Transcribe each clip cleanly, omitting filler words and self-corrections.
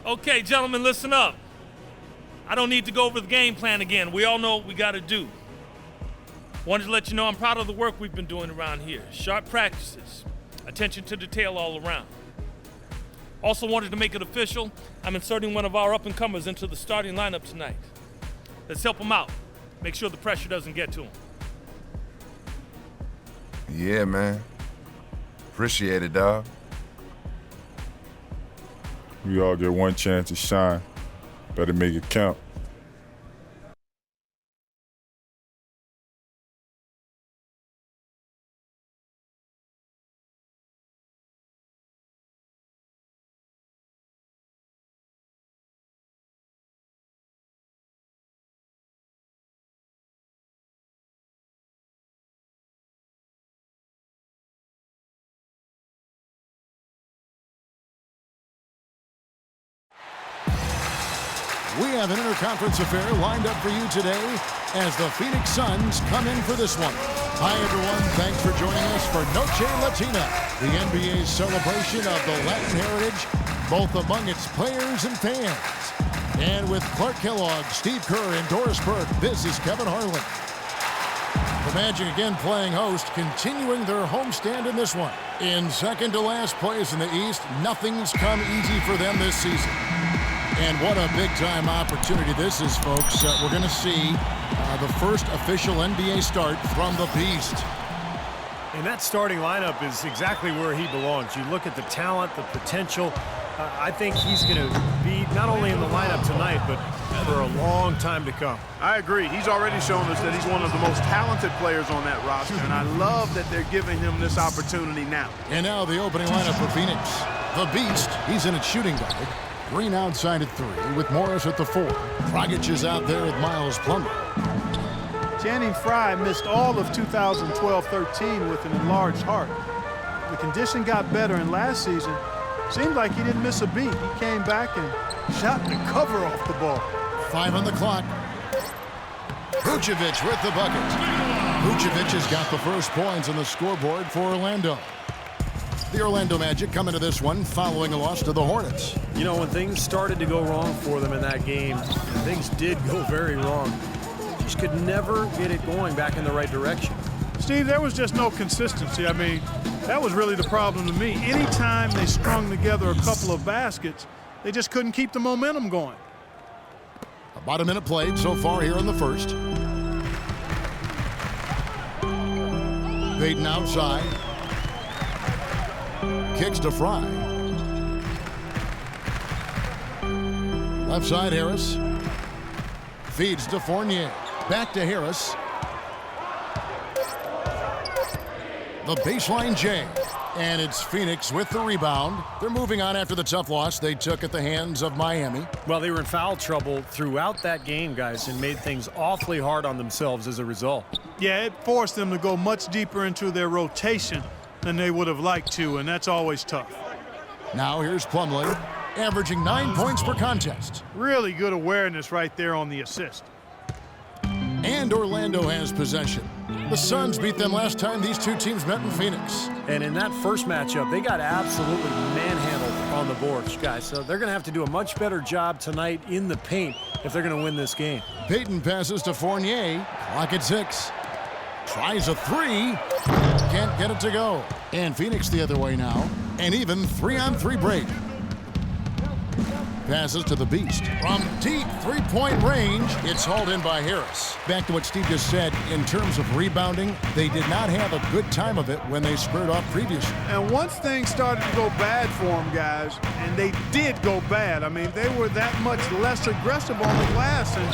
Okay, gentlemen, listen up. I don't need to go over the game plan again. We all know what we got to do. Wanted to let you know I'm proud of the work we've been doing around here. Sharp practices, attention to detail all around. Also wanted to make it official. I'm inserting one of our up-and-comers into the starting lineup tonight. Let's help him out. Make sure the pressure doesn't get to him. Yeah, man. Appreciate it, dog. We all get one chance to shine. Better make it count. We have an interconference affair lined up for you today as the Phoenix Suns come in for this one. Hi, everyone. Thanks for joining us for Noche Latina, the NBA's celebration of the Latin heritage, both among its players and fans. And with Clark Kellogg, Steve Kerr, and Doris Burke, this is Kevin Harlan. The Magic again playing host, continuing their homestand in this one. In second to last place in the East, nothing's come easy for them this season. And what a big-time opportunity this is, folks. We're going to see the first official NBA start from the Beast. And that starting lineup is exactly where he belongs. You look at the talent, the potential. I think he's going to be not only in the lineup tonight, but for a long time to come. I agree. He's already shown us that he's one of the most talented players on that roster, and I love that they're giving him this opportunity now. And now the opening lineup for Phoenix. The Beast, he's in at shooting guard. Green outside at 3 with Morris at the 4. Dragic is out there with Miles Plumlee. Channing Frye missed all of 2012-13 with an enlarged heart. The condition got better, and last season seemed like he didn't miss a beat. He came back and shot the cover off the ball. 5 on the clock. Vucevic with the bucket. Vucevic has got the first points on the scoreboard for Orlando. The Orlando Magic come into this one following a loss to the Hornets. You know, when things started to go wrong for them in that game, things did go very wrong. Just could never get it going back in the right direction. Steve, there was just no consistency. I mean, that was really the problem to me. Anytime they strung together a couple of baskets, they just couldn't keep the momentum going. About a minute played so far here in the first. Payton outside. Kicks to Frye. Left side, Harris. Feeds to Fournier. Back to Harris. The baseline J. And it's Phoenix with the rebound. They're moving on after the tough loss they took at the hands of Miami. Well, they were in foul trouble throughout that game, guys, and made things awfully hard on themselves as a result. Yeah, it forced them to go much deeper into their rotation than they would have liked to, and that's always tough. Now here's Plumlee, averaging 9 points per contest. Really good awareness right there on the assist. And Orlando has possession. The Suns beat them last time these two teams met in Phoenix. And in that first matchup, they got absolutely manhandled on the boards, guys. So they're going to have to do a much better job tonight in the paint if they're going to win this game. Payton passes to Fournier. Clock at 6. Tries a 3. Can't get it to go. And Phoenix the other way now. An even 3-on-3 break. Passes to the Beast. From deep three-point range, it's hauled in by Harris. Back to what Steve just said, in terms of rebounding, they did not have a good time of it when they squared off previously. And once things started to go bad for them, guys, and they did go bad, I mean, they were that much less aggressive on the glass, and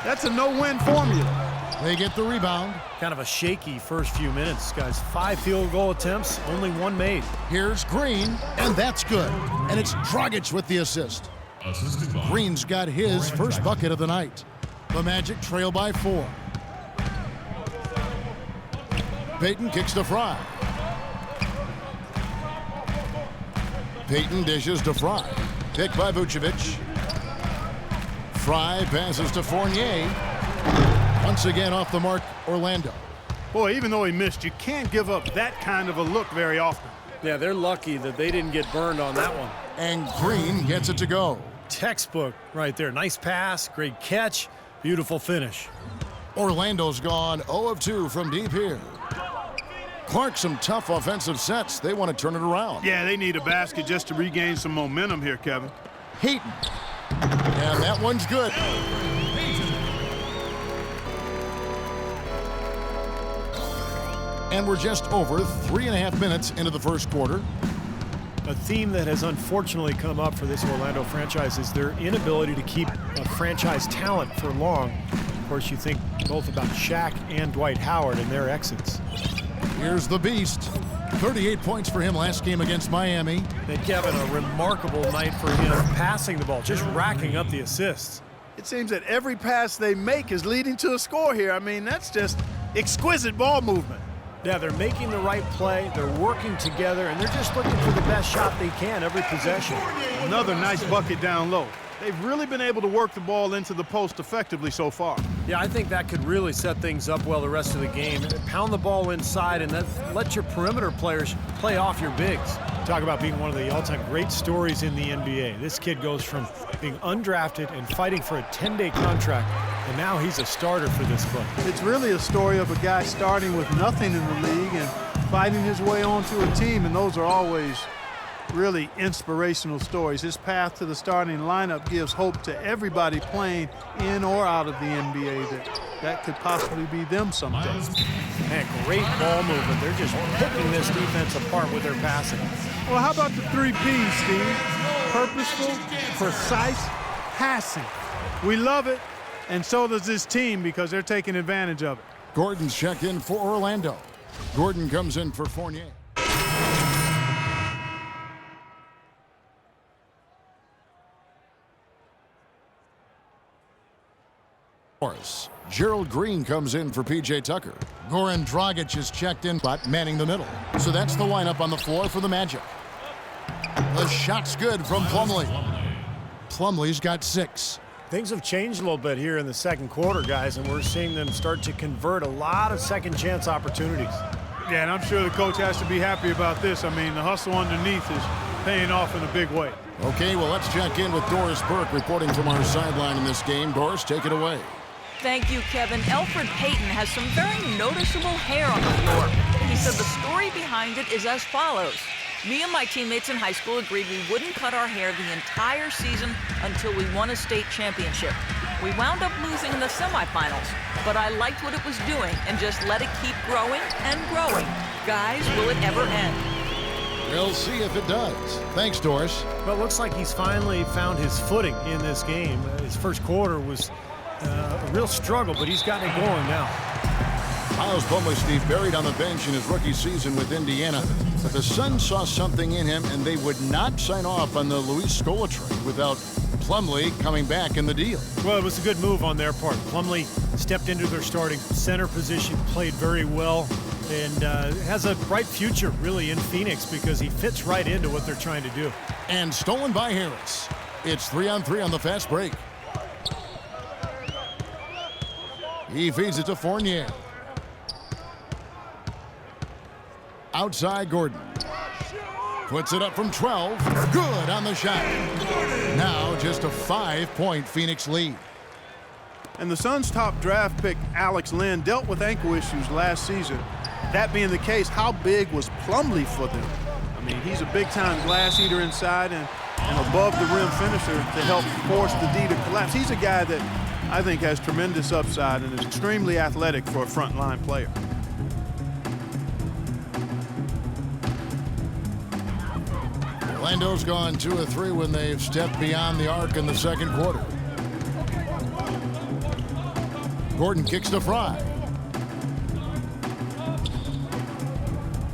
that's a no-win formula. They get the rebound. Kind of a shaky first few minutes, guys. 5 field goal attempts, only 1 made. Here's Green, and that's good. And it's Dragic with the assist. Green's got his first bucket of the night. The Magic trail by 4. Payton kicks to Frye. Payton dishes to Frye. Picked by Vucevic. Frye passes to Fournier. Once again off the mark, Orlando. Boy, even though he missed, you can't give up that kind of a look very often. Yeah, they're lucky that they didn't get burned on that one. And Green gets it to go. textbook right there. Nice pass, great catch, beautiful finish. Orlando's gone 0 of 2 from deep here. Clark, some tough offensive sets. They want to turn it around. Yeah, they need a basket just to regain some momentum here, Kevin. Heaton. And that one's good. And we're just over 3.5 minutes into the first quarter. A theme that has unfortunately come up for this Orlando franchise is their inability to keep a franchise talent for long. Of course, you think both about Shaq and Dwight Howard and their exits. Here's the Beast. 38 points for him last game against Miami. And Kevin, a remarkable night for him passing the ball, just racking up the assists. It seems that every pass they make is leading to a score here. I mean, that's just exquisite ball movement. Yeah, they're making the right play, they're working together, and they're just looking for the best shot they can every possession. Another nice bucket down low. They've really been able to work the ball into the post effectively so far. Yeah, I think that could really set things up well the rest of the game. Pound the ball inside and then let your perimeter players play off your bigs. Talk about being one of the all-time great stories in the NBA. This kid goes from being undrafted and fighting for a 10-day contract, and now he's a starter for this club. It's really a story of a guy starting with nothing in the league and fighting his way onto a team, and those are always really inspirational stories. His path to the starting lineup gives hope to everybody playing in or out of the NBA that could possibly be them someday. Man, great ball movement. They're just picking this defense apart with their passing. Well, how about the 3 P's, Steve? Purposeful, precise, passing. We love it, and so does this team because they're taking advantage of it. Gordon's checked in for Orlando. Gordon comes in for Fournier. Gerald Green comes in for P.J. Tucker. Goran Dragic is checked in, but manning the middle. So that's the lineup on the floor for the Magic. The shot's good from Plumlee. Plumlee's got 6. Things have changed a little bit here in the second quarter, guys, and we're seeing them start to convert a lot of second chance opportunities. Yeah, and I'm sure the coach has to be happy about this. I mean, the hustle underneath is paying off in a big way. Okay, well, let's check in with Doris Burke reporting from our sideline in this game. Doris, take it away. Thank you, Kevin. Elfrid Payton has some very noticeable hair on the floor. He said the story behind it is as follows. Me and my teammates in high school agreed we wouldn't cut our hair the entire season until we won a state championship. We wound up losing in the semifinals, but I liked what it was doing and just let it keep growing and growing. Guys, will it ever end? We'll see if it does. Thanks, Doris. Well, it looks like he's finally found his footing in this game. His first quarter was a real struggle, but he's gotten it going now. Miles Plumlee, Steve, buried on the bench in his rookie season with Indiana, but the Suns saw something in him, and they would not sign off on the Luis Scola trade without Plumlee coming back in the deal. Well, it was a good move on their part. Plumlee stepped into their starting center position, played very well, and has a bright future, really, in Phoenix because he fits right into what they're trying to do. And stolen by Harris. It's 3-on-3 on the fast break. He feeds it to Fournier. Outside Gordon. Puts it up from 12. Good on the shot. Now just a 5-point Phoenix lead. And the Suns' top draft pick, Alex Len, dealt with ankle issues last season. That being the case, how big was Plumlee for them? I mean, he's a big-time glass eater inside and above-the-rim finisher to help force the D to collapse. He's a guy that I think has tremendous upside and is extremely athletic for a front-line player. Orlando's gone 2 of 3 when they've stepped beyond the arc in the second quarter. Gordon kicks to Fry.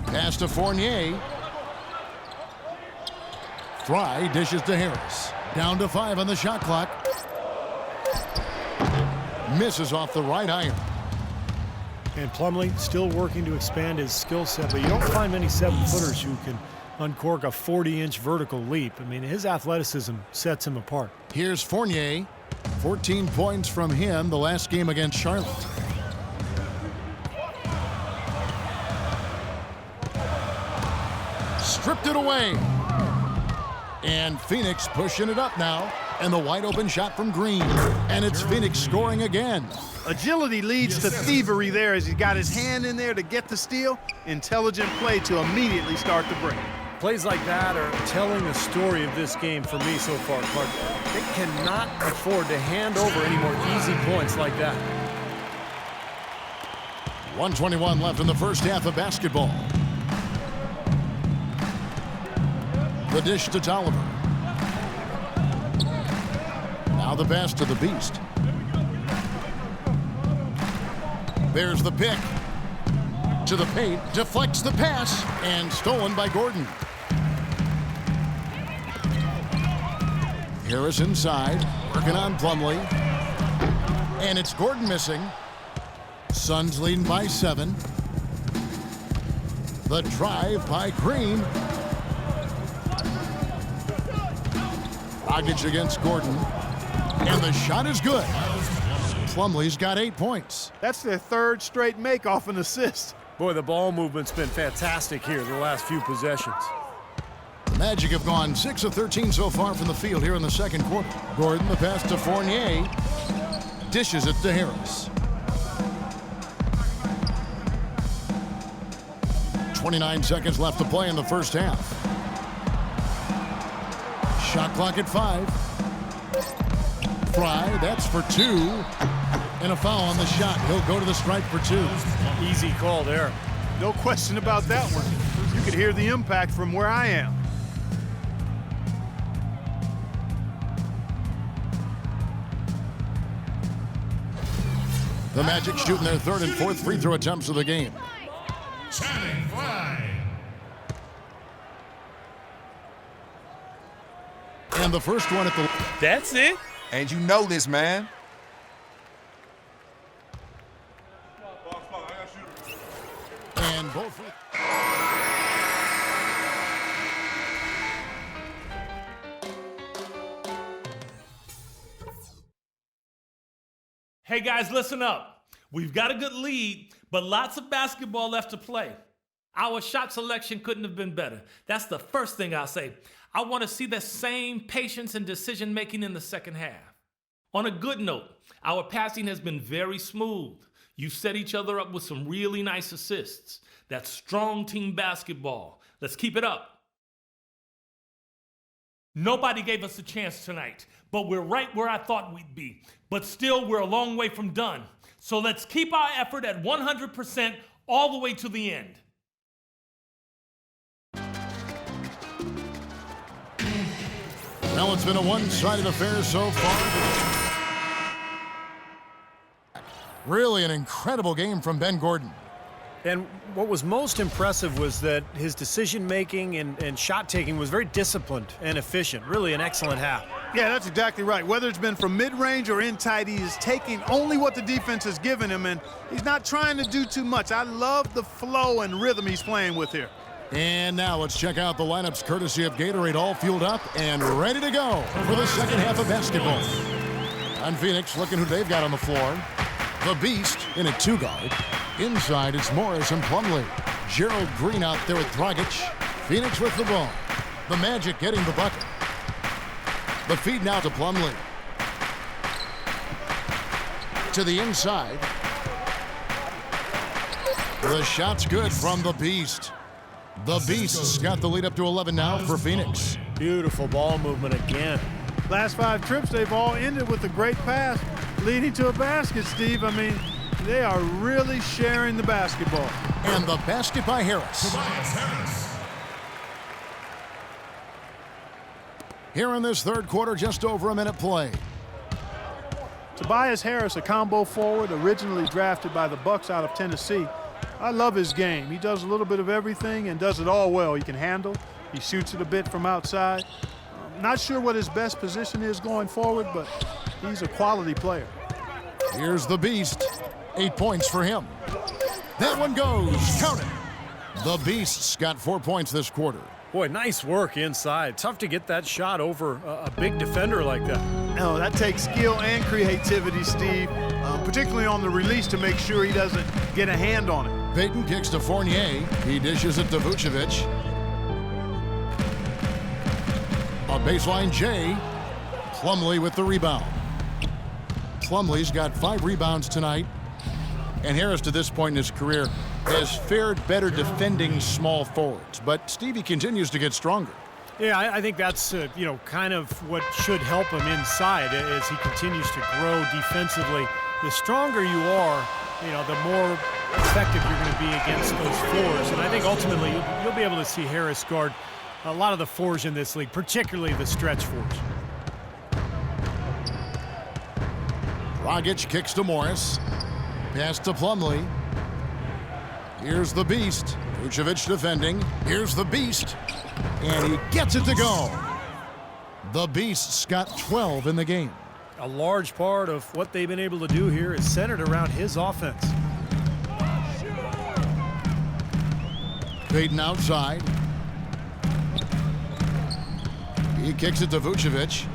Pass to Fournier. Fry dishes to Harris. Down to 5 on the shot clock. Misses off the right iron. And Plumlee still working to expand his skill set, but you don't find many 7-footers who can uncork a 40-inch vertical leap. I mean, his athleticism sets him apart. Here's Fournier. 14 points from him the last game against Charlotte. Stripped it away. And Phoenix pushing it up now. And the wide open shot from Green. And it's Phoenix scoring again. Agility leads to thievery there as he got his hand in there to get the steal. Intelligent play to immediately start the break. Plays like that are telling the story of this game for me so far, Clark. They cannot afford to hand over any more easy points like that. 1:21 left in the first half of basketball. The dish to Tolliver. Now the pass to the Beast. There's the pick. To the paint, deflects the pass, and stolen by Gordon. Harris inside, working on Plumlee. And it's Gordon missing. Suns leading by 7. The drive by Green. Dragic against Gordon. And the shot is good. Plumlee's got 8 points. That's their third straight make off an assist. Boy, the ball movement's been fantastic here the last few possessions. The Magic have gone 6 of 13 so far from the field here in the second quarter. Gordon, the pass to Fournier. Dishes it to Harris. 29 seconds left to play in the first half. Shot clock at 5. Fry, that's for 2. And a foul on the shot. He'll go to the stripe for 2. Easy call there. No question about that one. You could hear the impact from where I am. The Magic shooting their third and fourth free throw attempts of the game. And the first one at the... That's it. And you know this, man. And both... Hey guys, listen up. We've got a good lead, but lots of basketball left to play. Our shot selection couldn't have been better. That's the first thing I'll say. I want to see the same patience and decision making in the second half. On a good note, our passing has been very smooth. You set each other up with some really nice assists. That's strong team basketball. Let's keep it up. Nobody gave us a chance tonight, but we're right where I thought we'd be. But still, we're a long way from done. So let's keep our effort at 100% all the way to the end. Well, it's been a one-sided affair so far. Really an incredible game from Ben Gordon. And what was most impressive was that his decision-making and shot-taking was very disciplined and efficient. Really an excellent half. Yeah, that's exactly right. Whether it's been from mid-range or in tight, he is taking only what the defense has given him, and he's not trying to do too much. I love the flow and rhythm he's playing with here. And now let's check out the lineups courtesy of Gatorade, all fueled up and ready to go for the second half of basketball. On Phoenix, looking who they've got on the floor. The Beast in a 2-guard. Inside, it's Morris and Plumlee. Gerald Green out there with Dragic. Phoenix with the ball. The Magic getting the bucket. The feed now to Plumlee. To the inside. The shot's good from the Beast. The Beast's got the lead up to 11 now for Phoenix. Beautiful ball movement again. Last 5 trips, they've all ended with a great pass leading to a basket, Steve. I mean, they are really sharing the basketball. And the basket by Harris. Here in this third quarter, just over a minute play. Tobias Harris, a combo forward, originally drafted by the Bucks out of Tennessee. I love his game. He does a little bit of everything and does it all well. He can handle. He shoots it a bit from outside. Not sure what his best position is going forward, but he's a quality player. Here's the Beast. 8 points for him. That one goes. Count it. The Beast's got 4 points this quarter. Boy, nice work inside. Tough to get that shot over a big defender like that. No, that takes skill and creativity, Steve, particularly on the release to make sure he doesn't get a hand on it. Payton kicks to Fournier. He dishes it to Vucevic. A baseline J. Plumlee with the rebound. Plumlee's got 5 rebounds tonight. And Harris, to this point in his career, has fared better defending small forwards. But Stevie continues to get stronger. Yeah, I think that's, kind of what should help him inside as he continues to grow defensively. The stronger you are, the more effective you're going to be against those fours. And I think ultimately you'll be able to see Harris guard a lot of the fours in this league, particularly the stretch fours. Dragic kicks to Morris. Pass to Plumlee. Here's the Beast. Vucevic defending. Here's the Beast. And he gets it to go. The Beast's got 12 in the game. A large part of what they've been able to do here is centered around his offense. Payton outside. He kicks it to Vucevic.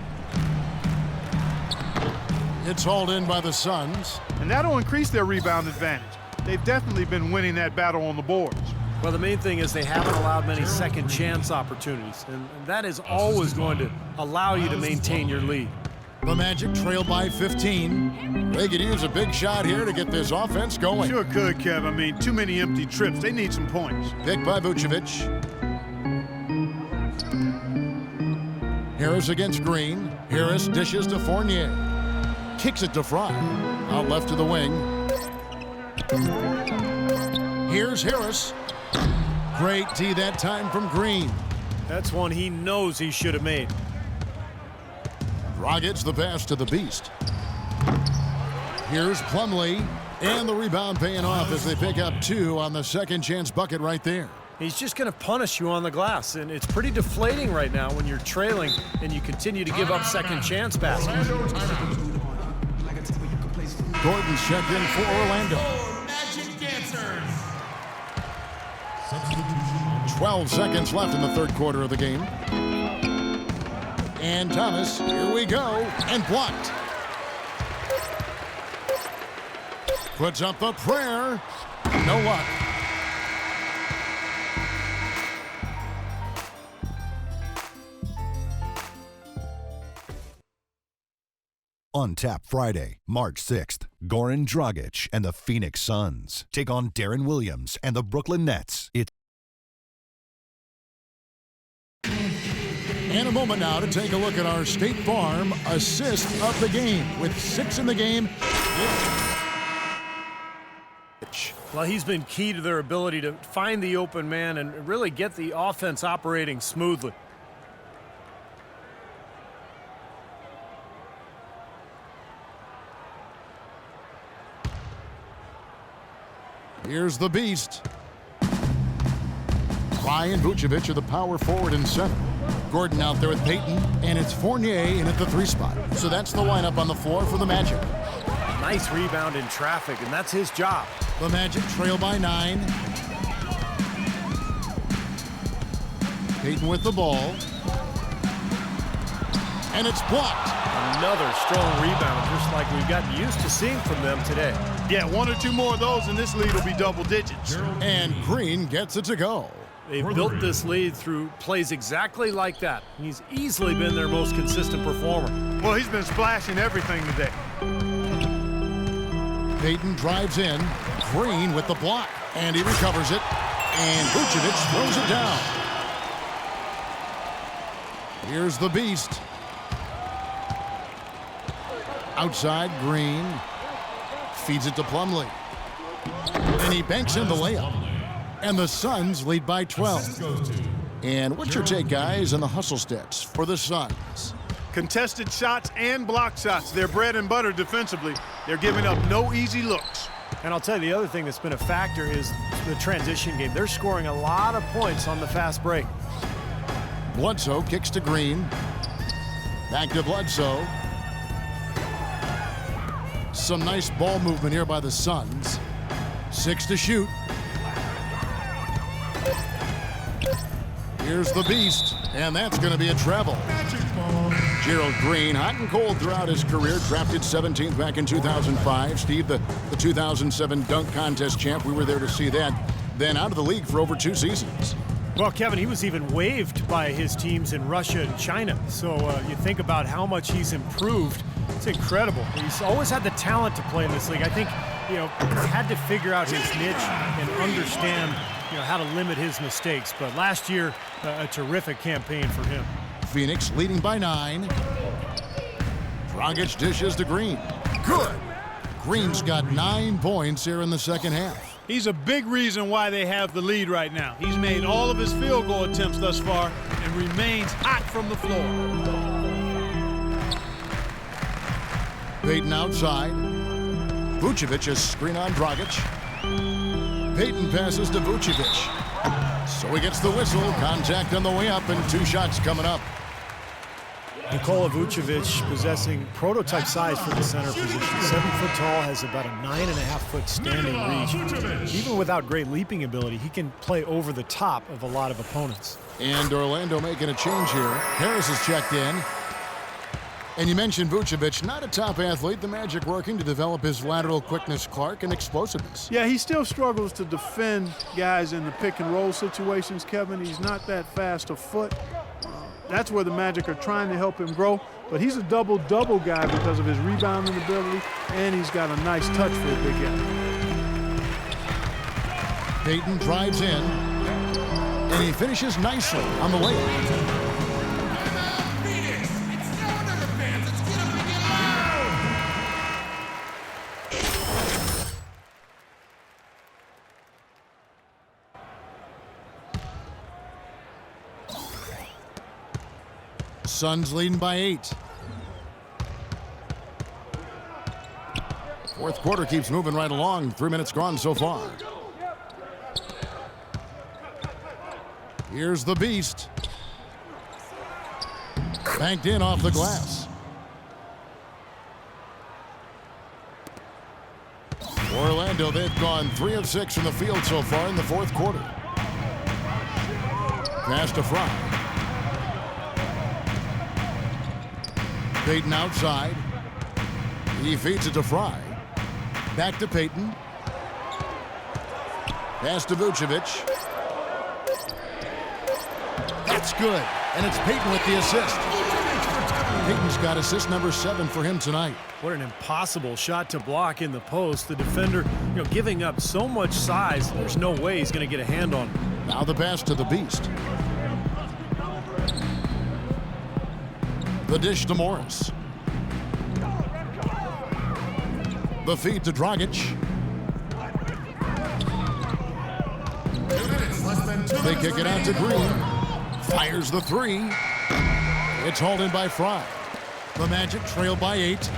It's hauled in by the Suns. And that'll increase their rebound advantage. They've definitely been winning that battle on the boards. Well, the main thing is they haven't allowed many second chance opportunities, and that is always going to allow you to maintain your lead. The Magic trail by 15. They could use a big shot here to get this offense going. Sure could, Kev. I mean, too many empty trips. They need some points. Picked by Vucevic. Harris against Green. Harris dishes to Fournier. Kicks it to Fry. Out left to the wing. Here's Harris. Great D that time from Green. That's one he knows he should have made. Dragic the pass to the Beast. Here's Plumlee. And the rebound paying off as they pick up 2 on the second chance bucket right there. He's just going to punish you on the glass, and it's pretty deflating right now when you're trailing and you continue to give up second chance baskets. Gordon's checked in for Orlando. 12 seconds left in the third quarter of the game. And Thomas, here we go, and blocked. Puts up the prayer. No luck. On Tap Friday, March 6th, Goran Dragic and the Phoenix Suns take on Darren Williams and the Brooklyn Nets. And a moment now to take a look at our State Farm assist of the game. With 6 in the game. Well, he's been key to their ability to find the open man and really get the offense operating smoothly. Here's the Beast. Ryan Vucevic are the power forward and center. Gordon out there with Payton, and it's Fournier in at the 3 spot. So that's the lineup on the floor for the Magic. Nice rebound in traffic, and that's his job. The Magic trail by 9. Payton with the ball. And it's blocked. Another strong rebound, just like we've gotten used to seeing from them today. Yeah, 1 or 2 more of those, and this lead will be double digits. And Green gets it to go. They've built this lead through plays exactly like that. He's easily been their most consistent performer. Well, he's been splashing everything today. Payton drives in. Green with the block. And he recovers it. And Vucevic throws it down. Here's the Beast. Outside, Green. Feeds it to Plumlee. And he banks in the layup. And the Suns lead by 12. And what's your take, guys, on the hustle stats for the Suns? Contested shots and block shots. They're bread and butter defensively. They're giving up no easy looks. And I'll tell you, the other thing that's been a factor is the transition game. They're scoring a lot of points on the fast break. Bledsoe kicks to Green. Back to Bledsoe. Some nice ball movement here by the Suns. 6 to shoot. Here's the Beast, and that's going to be a treble. Gerald Green, hot and cold throughout his career, drafted 17th back in 2005. Steve, the 2007 dunk contest champ, we were there to see that. Then out of the league for over 2 seasons. Well, Kevin, he was even waived by his teams in Russia and China. So you think about how much he's improved. It's incredible. He's always had the talent to play in this league. I think, had to figure out his niche and understand, how to limit his mistakes. But last year, a terrific campaign for him. Phoenix leading by 9. Dragic dishes to Green. Good. Green's got 9 points here in the second half. He's a big reason why they have the lead right now. He's made all of his field goal attempts thus far and remains hot from the floor. Payton outside. Vucevic is screen on Dragic. Payton passes to Vucevic. So he gets the whistle. Contact on the way up and 2 shots coming up. Nikola Vucevic possessing prototype size for the center position. 7 foot tall, has about a 9.5-foot standing reach. Even without great leaping ability, he can play over the top of a lot of opponents. And Orlando making a change here. Harris is checked in. And you mentioned Vucevic, not a top athlete. The Magic working to develop his lateral quickness, Clark, and explosiveness. Yeah, he still struggles to defend guys in the pick and roll situations, Kevin. He's not that fast of foot. That's where the Magic are trying to help him grow. But he's a double-double guy because of his rebounding ability, and he's got a nice touch for a big guy. Payton drives in, and he finishes nicely on the layup. Suns leading by 8. Fourth quarter keeps moving right along. 3 minutes gone so far. Here's the Beast. Banked in off the glass. Orlando, they've gone 3 of 6 from the field so far in the fourth quarter. Pass to Fry. Payton outside. He feeds it to Fry. Back to Payton. Pass to Vucevic. That's good. And it's Payton with the assist. Payton's got assist number 7 for him tonight. What an impossible shot to block in the post. The defender, giving up so much size, there's no way he's going to get a hand on him. Now the pass to the Beast. The dish to Morris. The feed to Dragic. They kick it out to Green. Fires the 3. It's hauled in by Fry. The Magic trail by 8.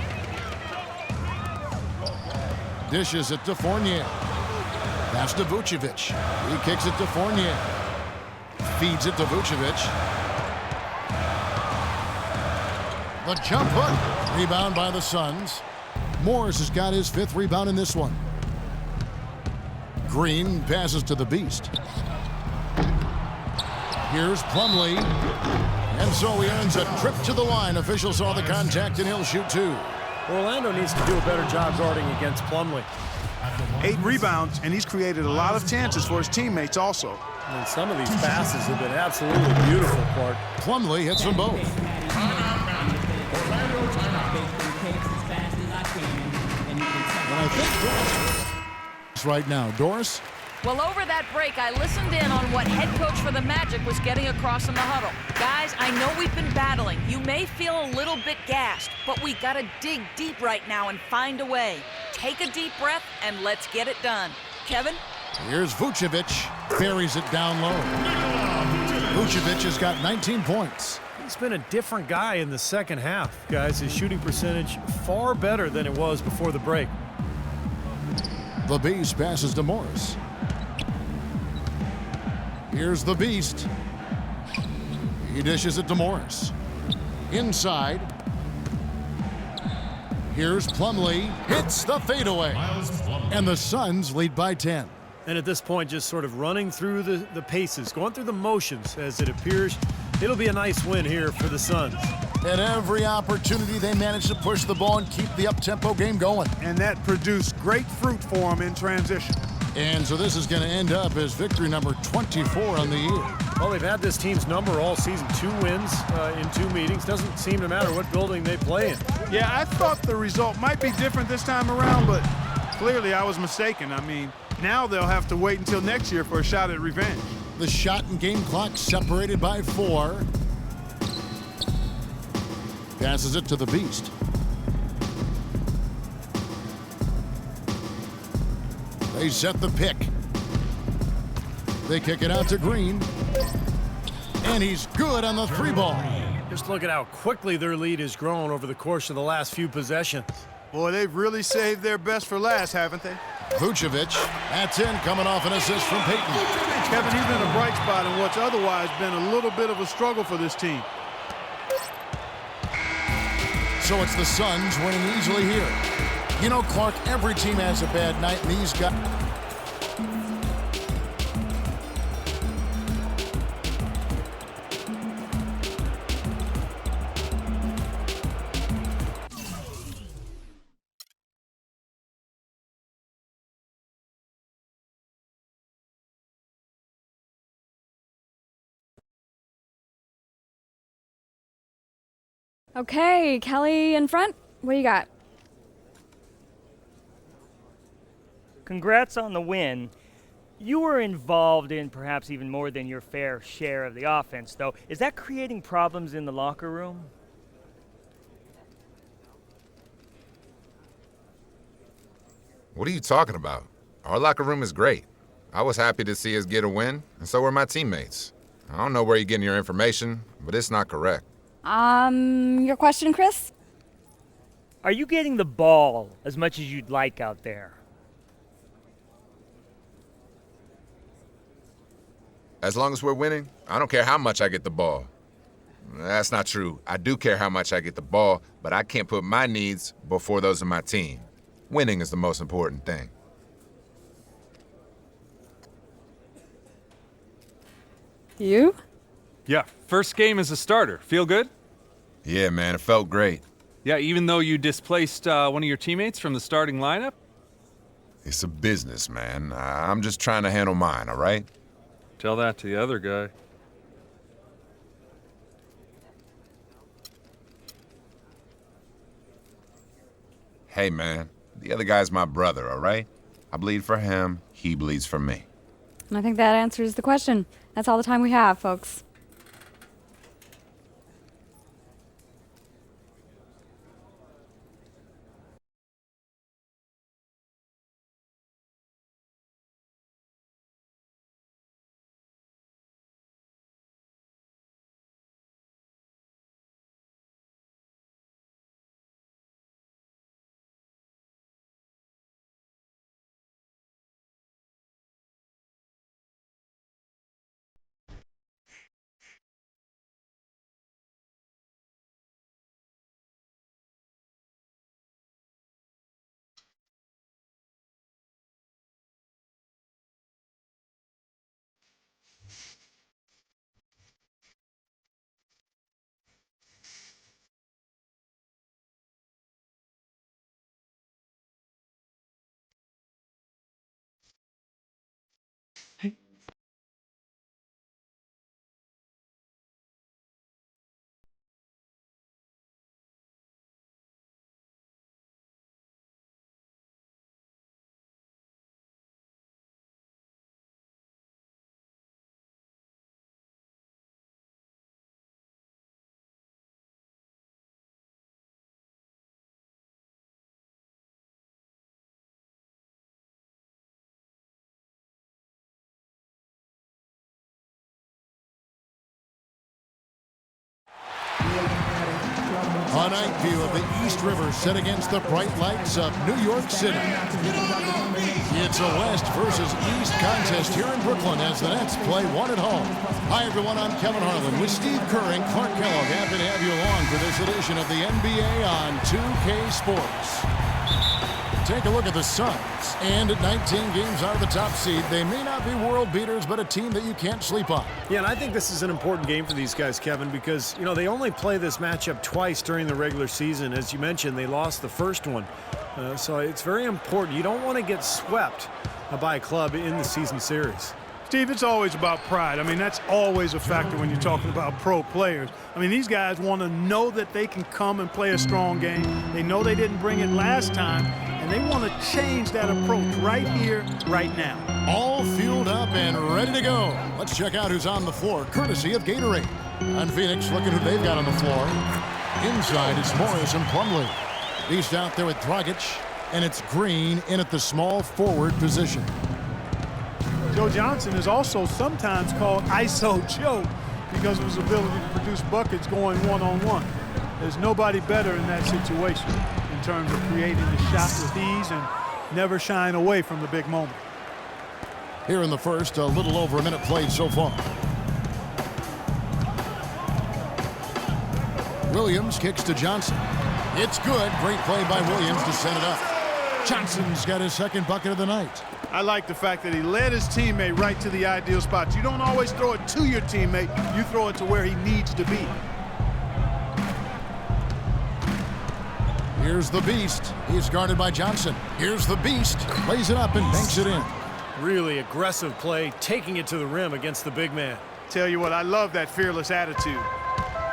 Dishes it to Fournier. Pass to Vucevic. He kicks it to Fournier. Feeds it to Vucevic. The jump hook. Rebound by the Suns. Morris has got his 5th rebound in this one. Green passes to the Beast. Here's Plumlee. And so he earns a trip to the line. Officials saw the contact and he'll shoot 2. Orlando needs to do a better job guarding against Plumlee. 8 rebounds, and he's created a lot of chances for his teammates also. And some of these passes have been absolutely beautiful, Clark. Plumlee hits them both. And I think right now, Doris? Well, over that break, I listened in on what head coach for the Magic was getting across in the huddle. Guys, I know we've been battling. You may feel a little bit gassed, but we got to dig deep right now and find a way. Take a deep breath and let's get it done. Kevin? Here's Vucevic. Buries it down low. Vucevic has got 19 points. He's been a different guy in the second half, guys. His shooting percentage far better than it was before the break. The Beast passes to Morris. Here's the Beast. He dishes it to Morris. Inside. Here's Plumlee. Hits the fadeaway. And the Suns lead by 10. And at this point, just sort of running through the paces, going through the motions as it appears. It'll be a nice win here for the Suns. At every opportunity, they manage to push the ball and keep the up-tempo game going. And that produced great fruit for him in transition. And so this is going to end up as victory number 24 on the year. Well, they've had this team's number all season. 2 wins in 2 meetings. Doesn't seem to matter what building they play in. Yeah, I thought the result might be different this time around, but clearly I was mistaken. I mean, now they'll have to wait until next year for a shot at revenge. The shot and game clock separated by 4. Passes it to the Beast. They set the pick. They kick it out to Green. And he's good on the 3-ball. Just look at how quickly their lead has grown over the course of the last few possessions. Boy, they've really saved their best for last, haven't they? Vucevic, that's in, coming off an assist from Peyton. Kevin, he's been a bright spot in what's otherwise been a little bit of a struggle for this team. So it's the Suns winning easily here. You know, Clark, every team has a bad night, and these guys... Okay, Kelly in front. What do you got? Congrats on the win. You were involved in perhaps even more than your fair share of the offense, though. Is that creating problems in the locker room? What are you talking about? Our locker room is great. I was happy to see us get a win, and so were my teammates. I don't know where you're getting your information, but it's not correct. Your question, Chris? Are you getting the ball as much as you'd like out there? As long as we're winning, I don't care how much I get the ball. That's not true. I do care how much I get the ball, but I can't put my needs before those of my team. Winning is the most important thing. You? Yeah, first game as a starter. Feel good? Yeah, man, it felt great. Yeah, even though you displaced one of your teammates from the starting lineup? It's a business, man. I'm just trying to handle mine, all right? Tell that to the other guy. Hey, man, the other guy's my brother, all right? I bleed for him, he bleeds for me. I think that answers the question. That's all the time we have, folks. A night view of the East River set against the bright lights of New York City. It's a West versus East contest here in Brooklyn as the Nets play one at home. Hi, everyone. I'm Kevin Harlan with Steve Kerr and Clark Kellogg. Happy to have you along for this edition of the NBA on 2K Sports. Take a look at the Suns. And at 19 games out of the top seed, they may not be world beaters, but a team that you can't sleep on. Yeah, and I think this is an important game for these guys, Kevin, because, you know, they only play this matchup twice during the regular season. As you mentioned, they lost the first one. So it's very important. You don't want to get swept by a club in the season series. Steve, it's always about pride. I mean, that's always a factor when you're talking about pro players. I mean, these guys want to know that they can come and play a strong game. They know they didn't bring it last time, and they want to change that approach right here, right now. All fueled up and ready to go. Let's check out who's on the floor, courtesy of Gatorade. On Phoenix, looking who they've got on the floor. Inside, it's Morris and Plumlee. Beast out there with Dragic, and it's Green in at the small forward position. Joe Johnson is also sometimes called ISO Joe because of his ability to produce buckets going one-on-one. There's nobody better in that situation in terms of creating the shot with ease and never shying away from the big moment. Here in the first, a little over a minute played so far. Williams kicks to Johnson. It's good. Great play by Williams to set it up. Johnson's got his second bucket of the night. I like the fact that he led his teammate right to the ideal spot. You don't always throw it to your teammate. You throw it to where he needs to be. Here's the Beast. He's guarded by Johnson. Here's the Beast. Lays it up and banks it in. Really aggressive play, taking it to the rim against the big man. Tell you what, I love that fearless attitude.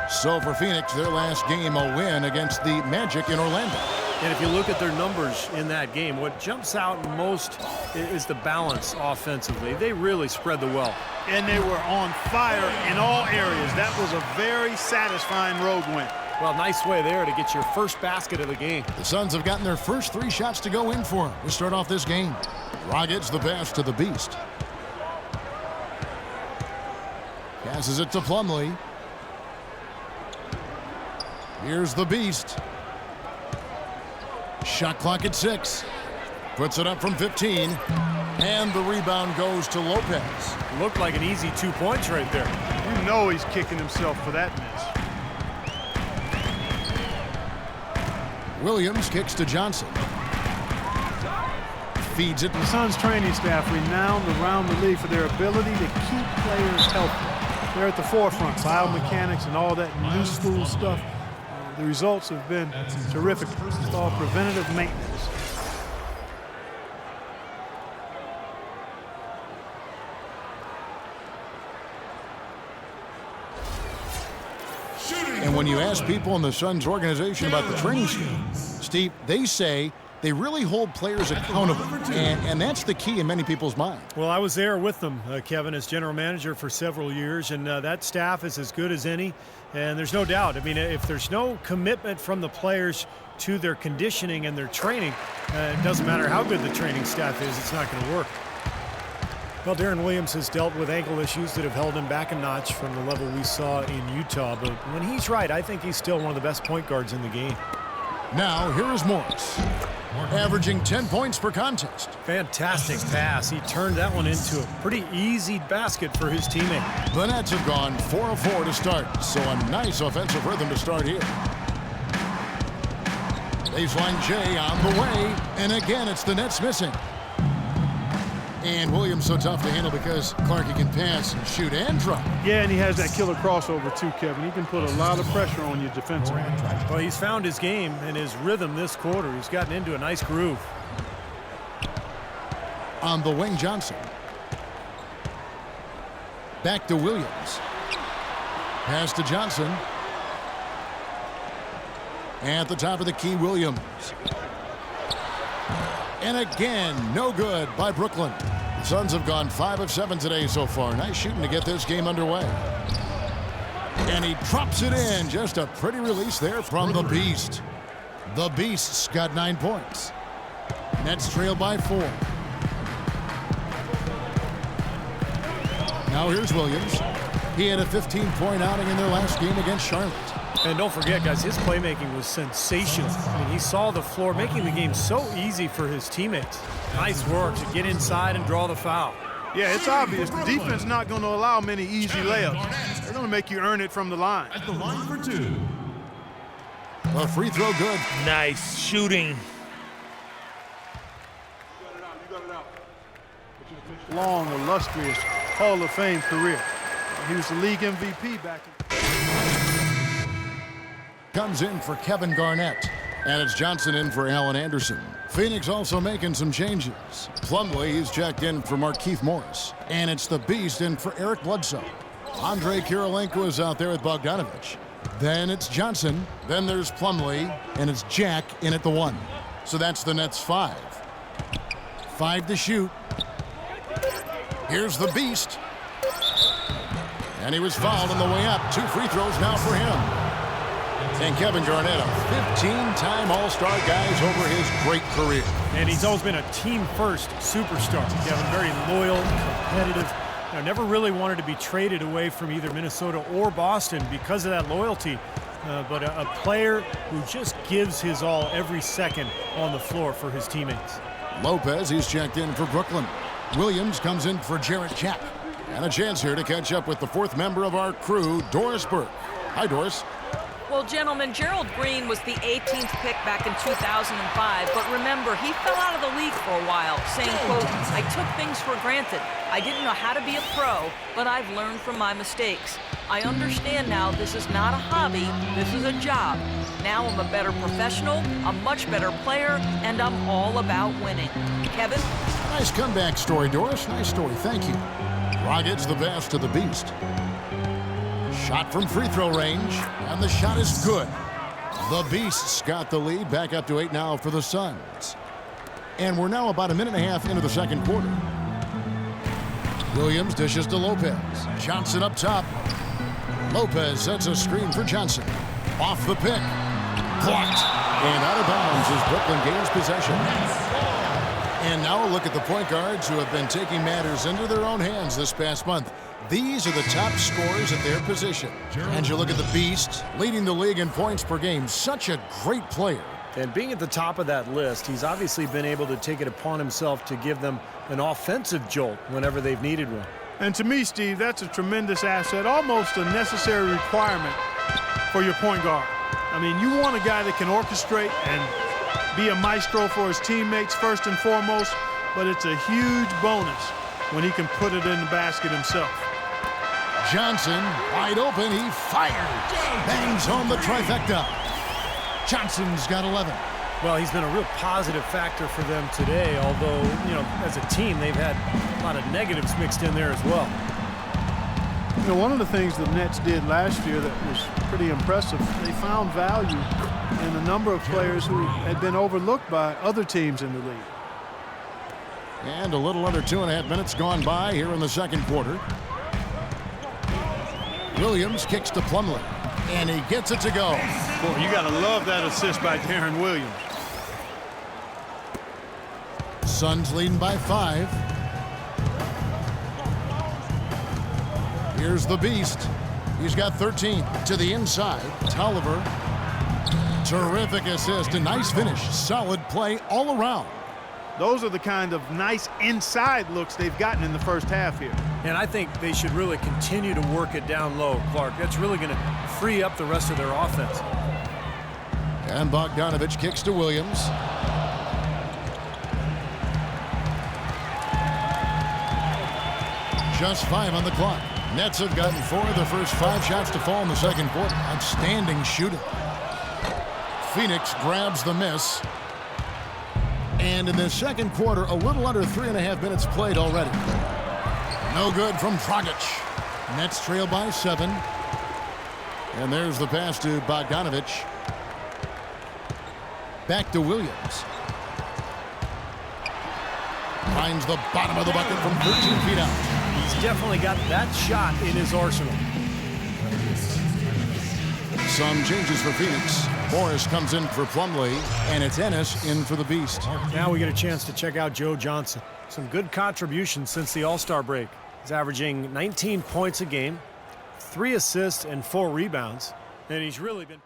So for Phoenix, their last game, a win against the Magic in Orlando. And if you look at their numbers in that game, what jumps out most is the balance offensively. They really spread the wealth. And they were on fire in all areas. That was a very satisfying road win. Well, nice way there to get your first basket of the game. The Suns have gotten their first 3 shots to go in for them to start off this game. Dragic the pass to the Beast. Passes it to Plumlee. Here's the Beast. Shot clock at 6. Puts it up from 15. And the rebound goes to Lopez. Looked like an easy 2 points right there. You know he's kicking himself for that miss. Williams kicks to Johnson. Feeds it. The Suns training staff renowned around the league for their ability to keep players healthy. They're at the forefront, biomechanics and all that new school stuff. The results have been terrific. It's all preventative maintenance. And when you ask people in the Suns organization about the training scheme, Steve, they say they really hold players accountable, and that's the key in many people's minds. Well, I was there with them, Kevin, as general manager for several years, and that staff is as good as any, and there's no doubt. I mean, if there's no commitment from the players to their conditioning and their training, it doesn't matter how good the training staff is, it's not going to work. Well, Darren Williams has dealt with ankle issues that have held him back a notch from the level we saw in Utah, but when he's right, I think he's still one of the best point guards in the game. Now, here is Morris, averaging 10 points per contest. Fantastic pass. He turned that one into a pretty easy basket for his teammate. The Nets have gone 4 of 4 to start, so a nice offensive rhythm to start here. Baseline J on the way, and again, it's the Nets missing. And Williams so tough to handle because Clarkie can pass and shoot and drop. Yeah, and he has that killer crossover too, Kevin. He can put a lot of pressure on you defensively. Well, he's found his game and his rhythm this quarter. He's gotten into a nice groove. On the wing, Johnson. Back to Williams. Pass to Johnson. At the top of the key, Williams. And again, no good by Brooklyn. The Suns have gone 5 of 7 today so far. Nice shooting to get this game underway. And he drops it in. Just a pretty release there from the Beast. The Beast's got 9 points. Nets trail by 4. Now here's Williams. He had a 15-point outing in their last game against Charlotte. And don't forget, guys, his playmaking was sensational. I mean, he saw the floor, making the game so easy for his teammates. Nice work to get inside and draw the foul. Yeah, it's obvious. The defense not going to allow many easy layups. They're going to make you earn it from the line. At the line for 2. A free throw good. Nice shooting. Long, illustrious Hall of Fame career. He was the league MVP back in. Comes in for Kevin Garnett. And it's Johnson in for Allen Anderson. Phoenix also making some changes. Plumlee, he's checked in for Markieff Morris. And it's the Beast in for Eric Bledsoe. Andre Kirilenko is out there with Bogdanovich. Then it's Johnson. Then there's Plumlee. And it's Jack in at the 1. So that's the Nets 5. 5 to shoot. Here's the Beast. And he was fouled on the way up. 2 free throws now for him. And Kevin Garnett, a 15-time All-Star guys over his great career. And he's always been a team-first superstar. Kevin, very loyal, competitive. Never really wanted to be traded away from either Minnesota or Boston because of that loyalty. But a player who just gives his all every second on the floor for his teammates. Lopez, he's checked in for Brooklyn. Williams comes in for Jarrett Jack. And a chance here to catch up with the 4th member of our crew, Doris Burke. Hi, Doris. Well, gentlemen, Gerald Green was the 18th pick back in 2005, but remember, he fell out of the league for a while, saying, quote, "I took things for granted. I didn't know how to be a pro, but I've learned from my mistakes. I understand now this is not a hobby, this is a job. Now I'm a better professional, a much better player, and I'm all about winning." Kevin? Nice comeback story, Doris. Nice story. Thank you. Dragic's the pass to the Beast. Shot from free throw range, and the shot is good. The Beasts got the lead, back up to 8 now for the Suns. And we're now about a minute and a half into the second quarter. Williams dishes to Lopez. Johnson up top. Lopez sets a screen for Johnson. Off the pick. Blocked. And out of bounds as Brooklyn gains possession. And now a look at the point guards who have been taking matters into their own hands this past month. These are the top scorers at their position. And you look at the Beast, leading the league in points per game. Such a great player. And being at the top of that list, he's obviously been able to take it upon himself to give them an offensive jolt whenever they've needed one. And to me, Steve, that's a tremendous asset, almost a necessary requirement for your point guard. I mean, you want a guy that can orchestrate and be a maestro for his teammates first and foremost, but it's a huge bonus when he can put it in the basket himself. Johnson, wide open, he fires. Bangs home the trifecta. Johnson's got 11. Well, he's been a real positive factor for them today, although, as a team, they've had a lot of negatives mixed in there as well. One of the things the Nets did last year that was pretty impressive, they found value in a number of players who had been overlooked by other teams in the league. And a little under 2.5 minutes gone by here in the second quarter. Williams kicks to Plumlee, and he gets it to go. Boy, you got to love that assist by Darren Williams. Suns leading by 5. Here's the Beast. He's got 13 to the inside. Tolliver. Terrific assist. A nice finish. Solid play all around. Those are the kind of nice inside looks they've gotten in the first half here. And I think they should really continue to work it down low, Clark. That's really going to free up the rest of their offense. And Bogdanovich kicks to Williams. Just 5 on the clock. Nets have gotten 4 of the first 5 shots to fall in the second quarter. Outstanding shooting. Phoenix grabs the miss. And in the second quarter, a little under 3.5 minutes played already. No good from Dragic. Nets trail by 7. And there's the pass to Bogdanovich. Back to Williams. Finds the bottom of the bucket from 13 feet out. He's definitely got that shot in his arsenal. Some changes for Phoenix. Morris comes in for Plumlee, and it's Ennis in for the Beast. Now we get a chance to check out Joe Johnson. Some good contributions since the All-Star break. He's averaging 19 points a game, 3 assists, and 4 rebounds. And he's really been...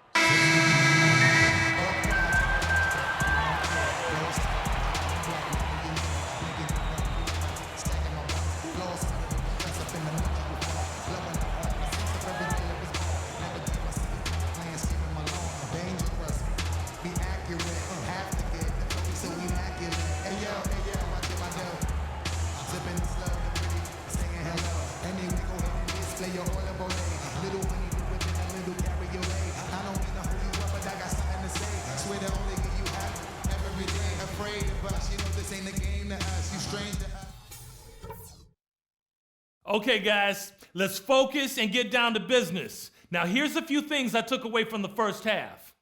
Okay, guys, let's focus and get down to business. Now, here's a few things I took away from the first half.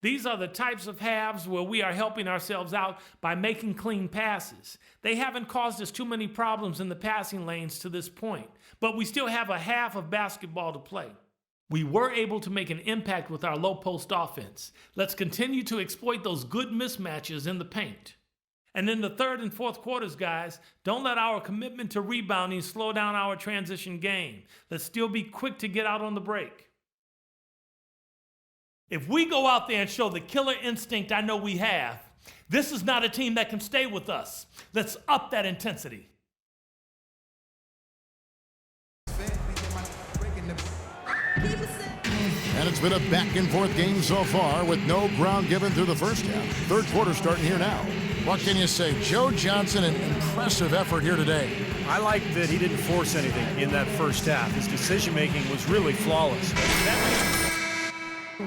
These are the types of halves where we are helping ourselves out by making clean passes. They haven't caused us too many problems in the passing lanes to this point, but we still have a half of basketball to play. We were able to make an impact with our low post offense. Let's continue to exploit those good mismatches in the paint. And in the third and fourth quarters, guys, don't let our commitment to rebounding slow down our transition game. Let's still be quick to get out on the break. If we go out there and show the killer instinct I know we have, this is not a team that can stay with us. Let's up that intensity. And it's been a back-and-forth game so far with no ground given through the first half. Third quarter starting here now. What can you say? Joe Johnson, an impressive effort here today. I like that he didn't force anything in that first half. His decision-making was really flawless.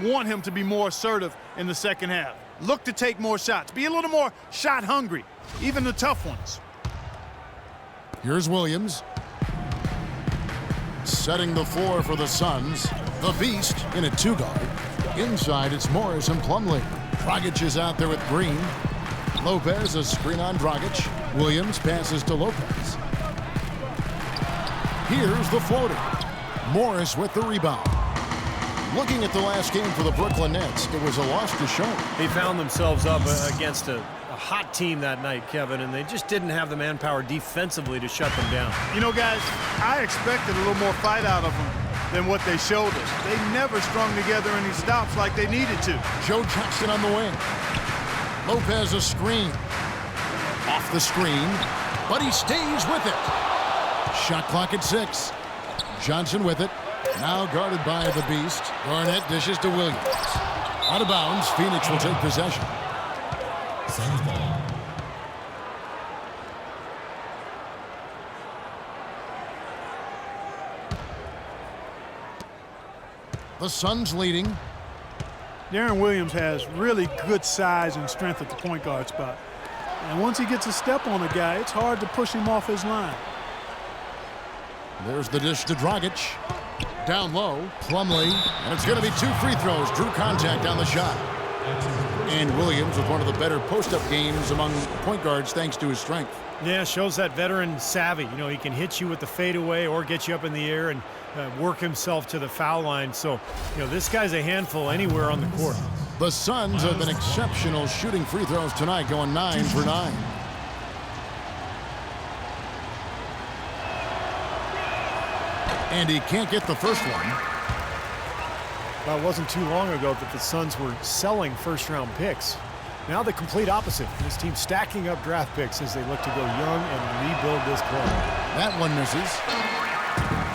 Want him to be more assertive in the second half. Look to take more shots. Be a little more shot hungry, even the tough ones. Here's Williams. Setting the floor for the Suns. The Beast in a two-guard. Inside, it's Morris and Plumlee. Dragic is out there with Green. Lopez, a screen on Dragic. Williams passes to Lopez. Here's the floater. Morris with the rebound. Looking at the last game for the Brooklyn Nets, it was a loss to show. They found themselves up against a hot team that night, Kevin, and they just didn't have the manpower defensively to shut them down. You know, guys, I expected a little more fight out of them than what they showed us. They never strung together any stops like they needed to. Joe Johnson on the wing. Lopez a screen. Off the screen, but he stays with it. Shot clock at 6. Johnson with it. Now guarded by the Beast. Garnett dishes to Williams. Out of bounds, Phoenix will take possession. Suns ball. The Suns leading. Deron Williams has really good size and strength at the point guard spot. And once he gets a step on a guy, it's hard to push him off his line. There's the dish to Dragic. Down low, Plumlee, and it's going to be 2 free throws. Drew contact on the shot. And Williams with one of the better post-up games among point guards thanks to his strength. Yeah, shows that veteran savvy. You know, he can hit you with the fadeaway or get you up in the air and work himself to the foul line. So, you know, this guy's a handful anywhere on the court. The Suns have been exceptional shooting free throws tonight, going 9 for 9. And he can't get the first one. Well, it wasn't too long ago that the Suns were selling first-round picks. Now the complete opposite. This team stacking up draft picks as they look to go young and rebuild this club. That one misses.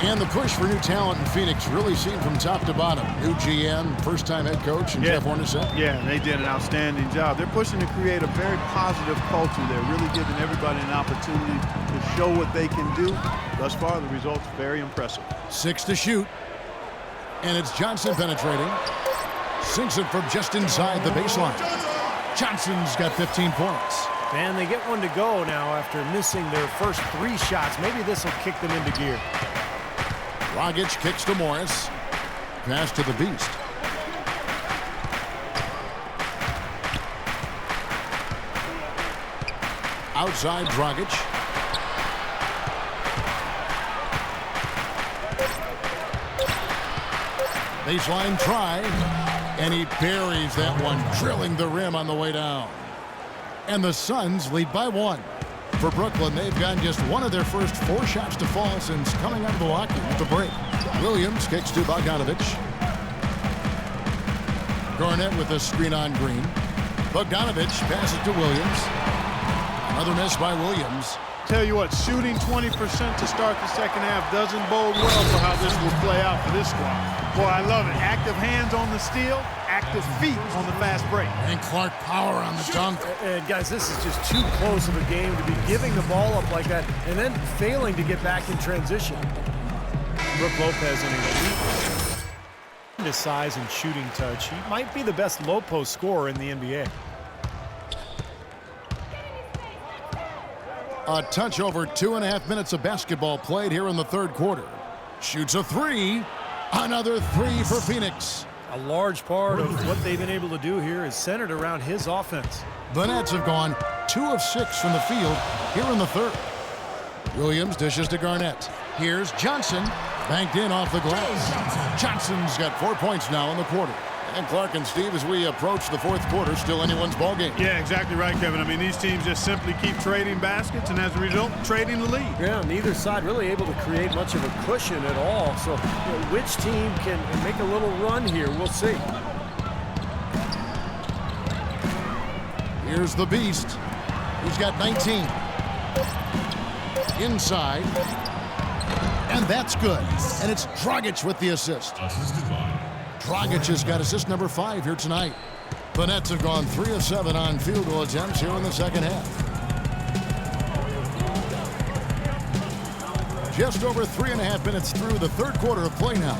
And the push for new talent in Phoenix really seen from top to bottom. New GM, first-time head coach, and Jeff Hornacek. Yeah, they did an outstanding job. They're pushing to create a very positive culture. They're really giving everybody an opportunity to show what they can do. Thus far, the results are very impressive. 6 to shoot. And it's Johnson penetrating. Sinks it from just inside the baseline. Johnson's got 15 points. And they get one to go now after missing their first 3 shots. Maybe this will kick them into gear. Dragic kicks to Morris. Pass to the Beast. Outside Dragic. Baseline try. And he buries that one, drilling the rim on the way down. And the Suns lead by 1. For Brooklyn, they've gotten just one of their first 4 shots to fall since coming out of the lock-in at the break. Williams kicks to Bogdanovic. Garnett with a screen on Green. Bogdanovic passes to Williams. Another miss by Williams. Tell you what, shooting 20% to start the second half doesn't bode well for how this will play out for this squad. Boy, I love it. Active hands on the steal, active feet on the fast break. And Clark power on the dunk. And guys, this is just too close of a game to be giving the ball up like that and then failing to get back in transition. Brook Lopez in elite his size and shooting touch. He might be the best low post scorer in the NBA. A touch over 2.5 minutes of basketball played here in the third quarter. Shoots a three. Another three for Phoenix. A large part of what they've been able to do here is centered around his offense. The Nets have gone 2 of 6 from the field here in the third. Williams dishes to Garnett. Here's Johnson. Banked in off the glass. Johnson's got 4 points now in the quarter. And Clark and Steve, as we approach the fourth quarter, still anyone's ball game. Yeah, exactly right, Kevin. I mean, these teams just simply keep trading baskets, and as a result, trading the lead. Yeah, neither side really able to create much of a cushion at all. So, which team can make a little run here? We'll see. Here's the Beast. He's got 19. Inside. And that's good. And it's Dragic with the assist. Dragic has got assist number 5 here tonight. The Nets have gone 3 of 7 on field goal attempts here in the second half. Just over 3.5 minutes through the third quarter of play now.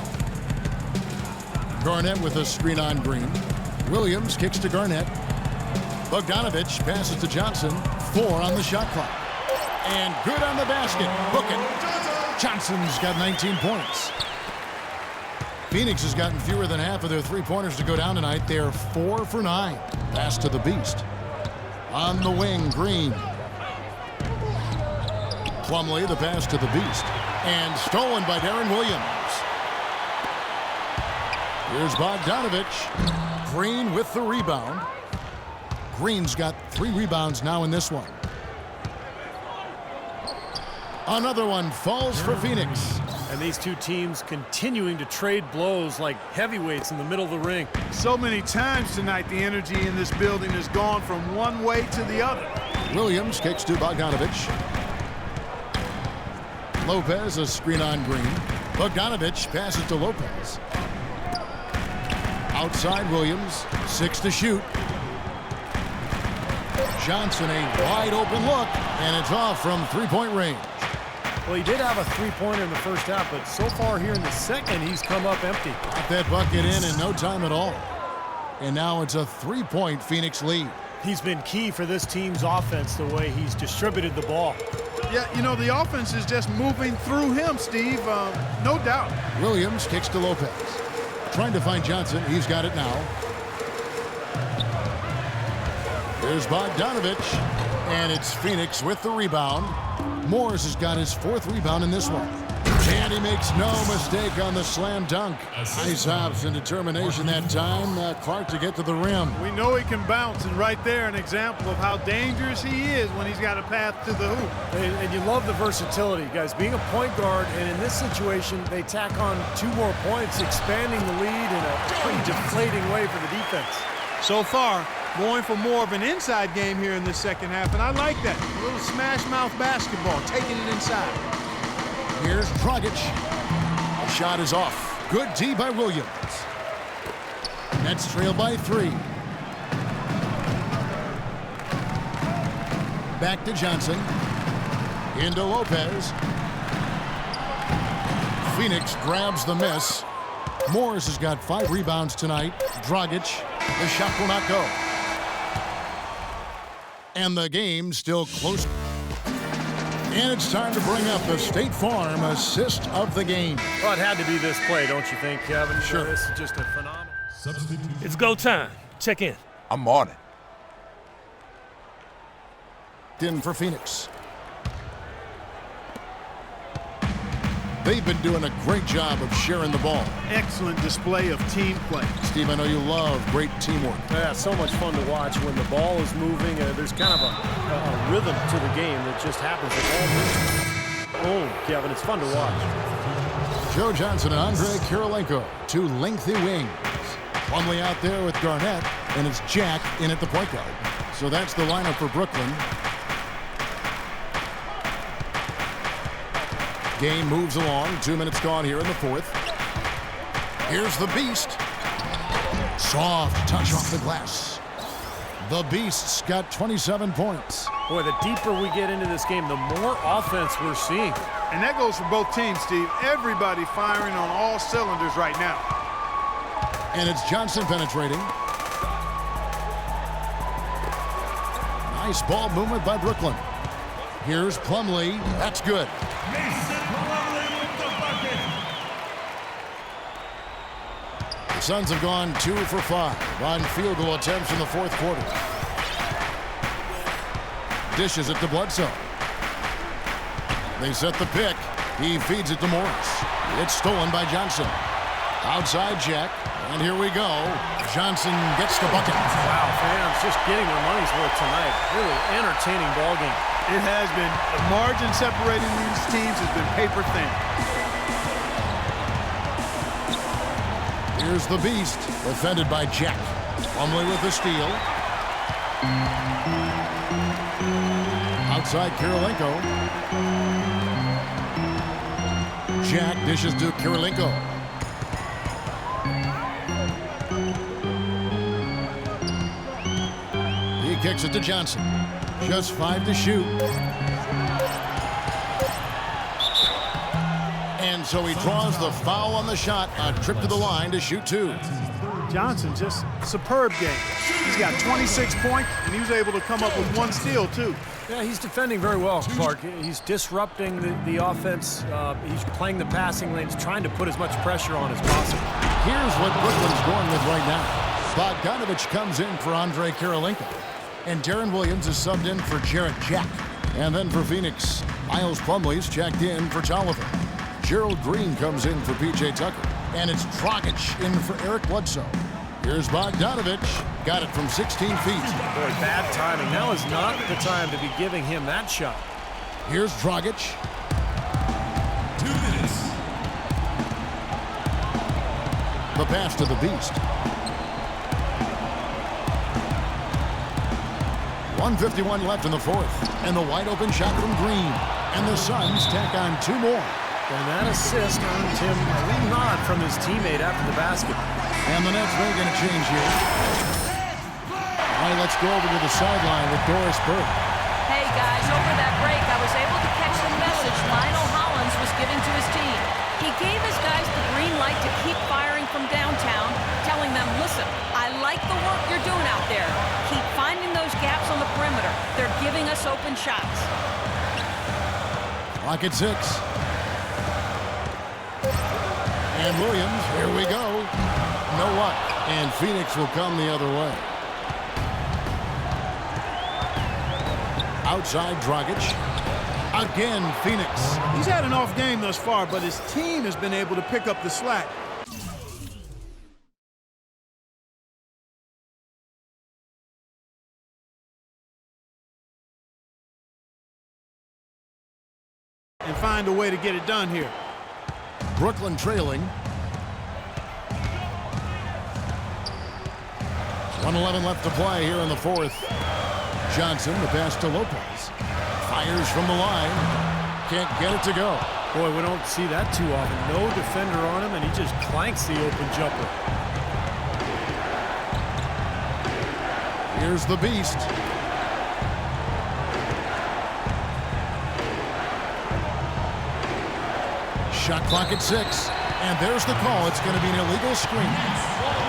Garnett with a screen on Green. Williams kicks to Garnett. Bogdanovich passes to Johnson. 4 on the shot clock. And good on the basket. Book it. Johnson's got 19 points. Phoenix has gotten fewer than half of their three-pointers to go down tonight. They're 4 for 9. Pass to the Beast. On the wing, Green. Plumlee, the pass to the Beast. And stolen by Darren Williams. Here's Bogdanovich. Green with the rebound. Green's got 3 rebounds now in this one. Another one falls for Phoenix. And these two teams continuing to trade blows like heavyweights in the middle of the ring. So many times tonight, the energy in this building has gone from one way to the other. Williams kicks to Bogdanovich. Lopez, a screen on Green. Bogdanovich passes to Lopez. Outside Williams, 6 to shoot. Johnson, a wide open look, and it's off from three-point range. Well, he did have a three-pointer in the first half, but so far here in the second, he's come up empty. Got that bucket in no time at all. And now it's a 3-point Phoenix lead. He's been key for this team's offense, the way he's distributed the ball. Yeah, you know, the offense is just moving through him, Steve, no doubt. Williams kicks to Lopez. Trying to find Johnson. He's got it now. There's Bogdanovich. And it's Phoenix with the rebound. Morris has got his 4th rebound in this one. And he makes no mistake on the slam dunk. Nice hops and determination that time. Clark to get to the rim. We know he can bounce, and right there an example of how dangerous he is when he's got a path to the hoop. And you love the versatility, guys. Being a point guard, and in this situation, they tack on 2 more points, expanding the lead in a pretty deflating way for the defense. So far, going for more of an inside game here in the second half, and I like that. A little smash-mouth basketball, taking it inside. Here's Dragic. The shot is off. Good D by Williams. Nets trail by 3. Back to Johnson. Into Lopez. Phoenix grabs the miss. Morris has got 5 rebounds tonight. Dragic, the shot will not go. And the game still close. And it's time to bring up the State Farm assist of the game. Well, it had to be this play, don't you think, Kevin? Sure. This is just a phenomenal. It's go time. Check in. I'm on it. In for Phoenix. They've been doing a great job of sharing the ball. Excellent display of team play. Steve, I know you love great teamwork. Yeah, so much fun to watch when the ball is moving. There's kind of a rhythm to the game that just happens at all. Oh, Kevin, it's fun to watch. Joe Johnson and Andre Kirilenko, 2 lengthy wings. Plumlee out there with Garnett, and it's Jack in at the point guard. So that's the lineup for Brooklyn. Game moves along. 2 minutes gone here in the fourth. Here's the Beast. Soft touch off the glass. The Beast's got 27 points. Boy, the deeper we get into this game, the more offense we're seeing. And that goes for both teams, Steve. Everybody firing on all cylinders right now. And it's Johnson penetrating. Nice ball movement by Brooklyn. Here's Plumlee. That's good. The Suns have gone 2 for 5 on field goal attempts in the fourth quarter. Dishes it to Bledsoe. They set the pick. He feeds it to Morris. It's stolen by Johnson. Outside check. And here we go. Johnson gets the bucket. Wow, fans just getting their money's worth tonight. Really entertaining ball game. It has been. The margin separating these teams has been paper thin. Here's the Beast, defended by Jack. Plumlee with the steal. Outside Kirilenko. Jack dishes to Kirilenko. He kicks it to Johnson. Just 5 to shoot. And so he draws the foul on the shot. A trip to the line to shoot 2. Johnson, just superb game. He's got 26 points, and he was able to come up with 1 steal, too. Yeah, he's defending very well, Clark. He's disrupting the offense. He's playing the passing lanes, trying to put as much pressure on as possible. Here's what Brooklyn's going with right now. Bogdanovich comes in for Andre Kirilenko. And Darren Williams is subbed in for Jarrett Jack. And then for Phoenix, Miles Plumlee's checked in for Tolliver. Gerald Green comes in for P.J. Tucker. And it's Dragic in for Eric Bledsoe. Here's Bogdanovich. Got it from 16 feet. Boy, bad timing. Now is not the time to be giving him that shot. Here's Dragic. 2 minutes. The pass to the Beast. 1:51 left in the fourth. And the wide open shot from Green. And the Suns tack on 2 more. And that assist earned him a little nod from his teammate after the basket. And the Nets are going to change here. All right, let's go over to the sideline with Doris Burke. Hey, guys, over that break, I was able to catch the message Lionel Hollins was giving to his team. He gave his guys the green light to keep firing from downtown, telling them, listen, I like the work you're doing out there. Keep finding those gaps on the perimeter. They're giving us open shots. Clock at 6. And Williams, here we go. No luck. And Phoenix will come the other way. Outside Dragic. Again, Phoenix. He's had an off game thus far, but his team has been able to pick up the slack. And find a way to get it done here. Brooklyn trailing. 1:11 left to play here in the fourth. Johnson, the pass to Lopez. Fires from the line. Can't get it to go. Boy, we don't see that too often. No defender on him, and he just clanks the open jumper. Here's the Beast. Shot clock at 6. And there's the call. It's going to be an illegal screen.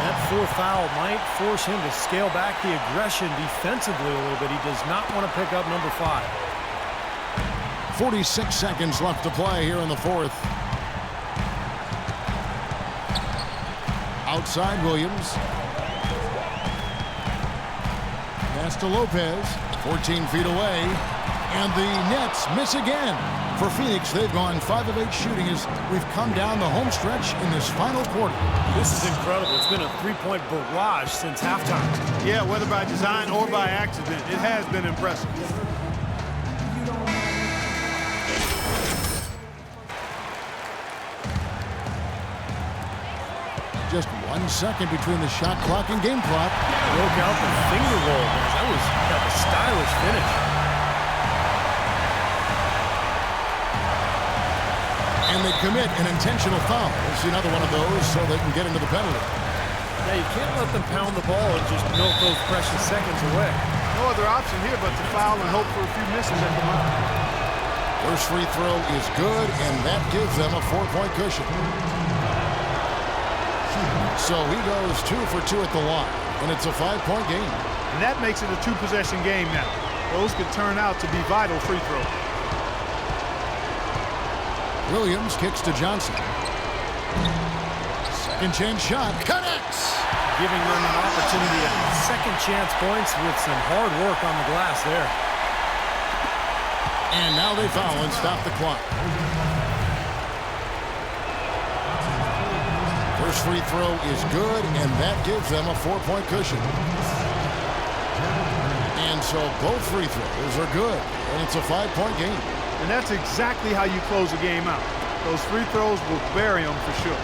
That 4th foul might force him to scale back the aggression defensively a little bit. He does not want to pick up number 5. 46 seconds left to play here in the fourth. Outside Williams. Pass to Lopez. 14 feet away. And the Nets miss again. For Phoenix, they've gone 5 of 8 shooting as we've come down the home stretch in this final quarter. This is incredible. It's been a 3-point barrage since halftime. Yeah, whether by design or by accident, it has been impressive. Just 1 second between the shot clock and game clock. Broke out the finger roll. That was got a stylish finish. And they commit an intentional foul. We'll see another one of those so they can get into the penalty. Yeah, you can't let them pound the ball and just milk those precious seconds away. No other option here but to foul and hope for a few misses at the line. First free throw is good, and that gives them a 4-point cushion. So he goes 2 for 2 at the line, and it's a 5-point game. And that makes it a 2-possession game now. Those could turn out to be vital free throws. Williams kicks to Johnson. Second chance shot. Connects. Giving them an opportunity at second chance points with some hard work on the glass there. And now they foul and stop the clock. First free throw is good, and that gives them a 4-point cushion. And so both free throws are good, and it's a 5-point game. And that's exactly how you close a game out. Those free throws will bury them for sure.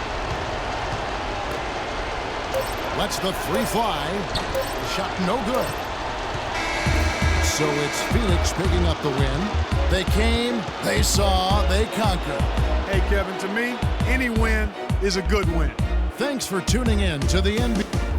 Lets the three fly. Shot no good. So it's Phoenix picking up the win. They came, they saw, they conquered. Hey, Kevin, to me, any win is a good win. Thanks for tuning in to the NBA.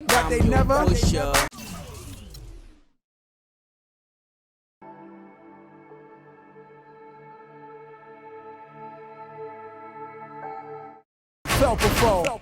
But they never felt before.